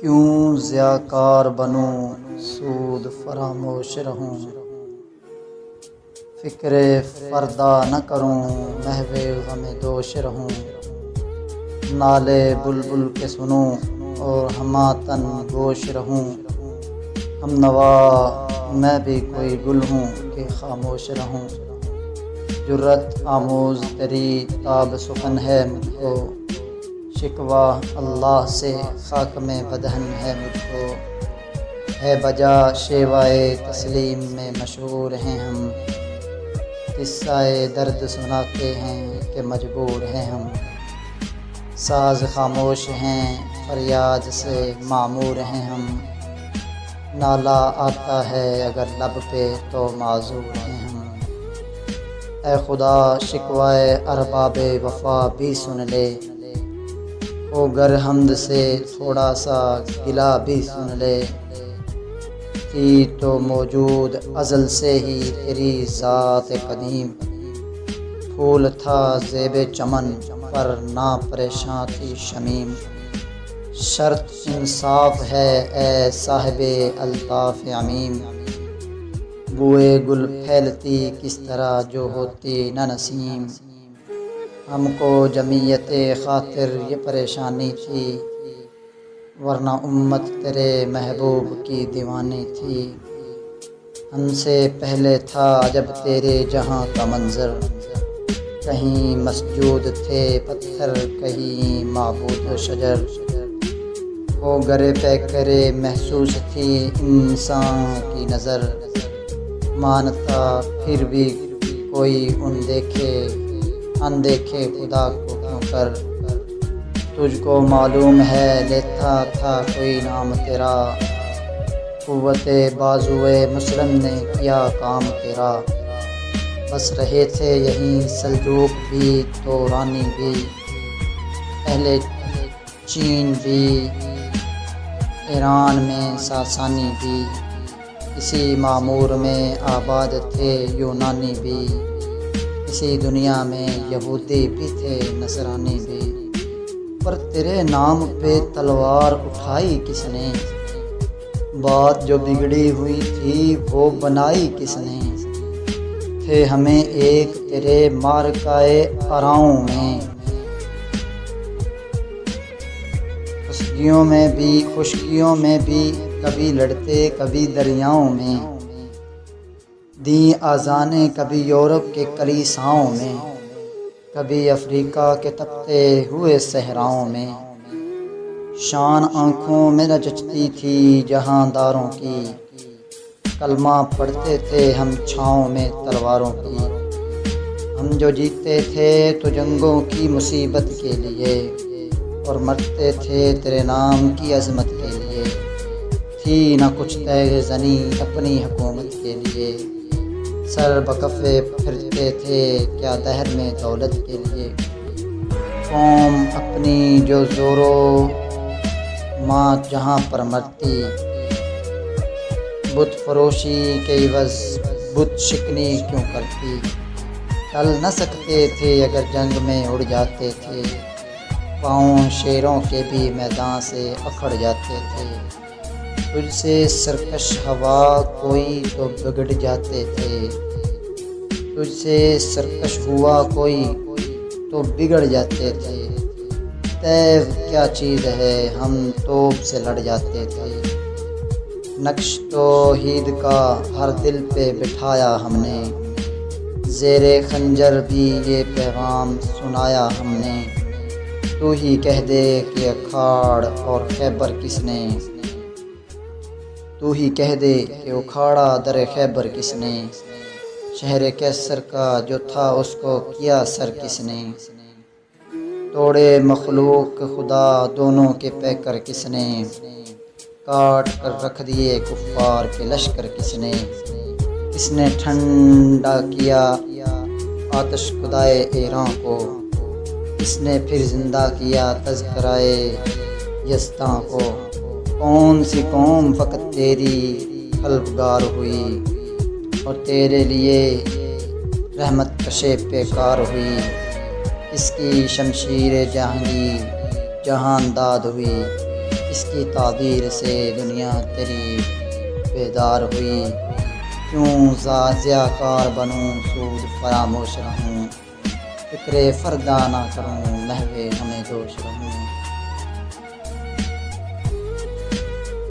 क्यों ज़ियाकार बनूं सूद फरामोश रहूं, फ़िक्रे फ़रदा न करूं महवे ग़मे दोष रहूं। नाले बुलबुल के सुनूं और हमातन गोश रहूं, हम नवा मैं भी कोई गुल हूँ कि खामोश रहूं। जुर्रत आमोज़ तेरी ताब सुखन है मुझको, शिकवा अल्लाह से खाक में बदहन है मुझको। है बजा शेवाए तस्लीम में मशहूर हैं हम, किस्साए दर्द सुनाते हैं कि मजबूर हैं हम। साज खामोश हैं फरियाद से मामूर हैं हम, नाला आता है अगर लब पे तो माजूर हैं हम। ऐ खुदा शिकवाए अरबाबे वफ़ा भी सुन ले, ओ गर हमद से थोड़ा सा गिला भी सुन ले। थी तो मौजूद अज़ल से ही तेरी ज़ात कदीम, फूल था ज़ेबे चमन पर ना परेशान थी शमीम। शर्त इंसाफ है ए साहिबे अल्ताफ़ अमीम, बुए गुल फैलती किस तरह जो होती न नसीम। हमको जमीयते ख़ातिर ये परेशानी थी, वरना उम्मत तेरे महबूब की दीवानी थी। हमसे पहले था जब तेरे जहाँ का मंज़र, कहीं मस्जूद थे पत्थर कहीं माबूद शजर। वो गरे पे करे महसूस थी इंसान की नज़र, मानता फिर भी कोई अनदेखे खुदा को क्यों कर। तुझको मालूम है लेता था कोई नाम तेरा, कुव्वते बाजुए मुस्लिम ने किया काम तेरा। बस रहे थे यहीं सल्जूक भी तो रानी भी, अहले चीन भी ईरान में सासानी भी। इसी मामूर में आबाद थे यूनानी भी, इसी दुनिया में यहूदी भी थे नसरानी भी। पर तेरे नाम पे तलवार उठाई किसने, बात जो बिगड़ी हुई थी वो बनाई किसने। थे हमें एक तेरे मारकाए अराओं में, खुशकियों में भी कभी लड़ते कभी दरियाओं में। दी आज़ाने कभी यूरोप के कलीसाओं में, कभी अफ्रीका के तपते हुए सहराओं में। शान आँखों में न जचती थी जहांदारों की, कलमा पढ़ते थे हम छाँव में तलवारों की। हम जो जीते थे तो जंगों की मुसीबत के लिए, और मरते थे तेरे नाम की अज़मत के लिए। थी न कुछ तय ज़नी अपनी हुकूमत के लिए, सर बकफ़े फिरते थे क्या दहर में दौलत के लिए। कौम अपनी जो ज़ोरो माँ जहाँ पर मरती, बुत फरोशी के इवज़ बुत शिकनी क्यों करती। टल न सकते थे अगर जंग में उड़ जाते थे, पाँव शेरों के भी मैदान से अखड़ जाते थे। तुझसे सरकश हवा कोई तो बिगड़ जाते थे, तुझसे सरकश हुआ कोई तो बिगड़ जाते थे। तैव क्या चीज़ है हम तोप से लड़ जाते थे। नक्श तौहीद का हर दिल पे बिठाया हमने, ज़ेरे खंजर भी ये पैगाम सुनाया हमने। तू ही कह दे कि अखाड़ और खैबर किसने, तू ही कह दे कि उखाड़ा दर खैबर किसने। शहर कैसर का जो था उसको किया सर किसने, तोड़े मखलूक खुदा दोनों के पैकर किसने। काट कर रख दिए कुफ्फार के लश्कर किसने, किसने ठंडा किया आतिश खुदाए ईरान को। इसने फिर ज़िंदा किया तज़किराए यज़दां को। कौन सी कौम फ़कत तेरी तलबगार हुई, और तेरे लिए रहमत कशे बेकार हुई। इसकी शमशीर जहांगीर जहांदाद हुई, इसकी ताबीर से दुनिया तेरी बेदार हुई। क्यों ज़ियाकार बनूं सूद फरामोश रहूं, फ़िक्रे फ़रदा ना करूं महवे हमें दोष रहूं।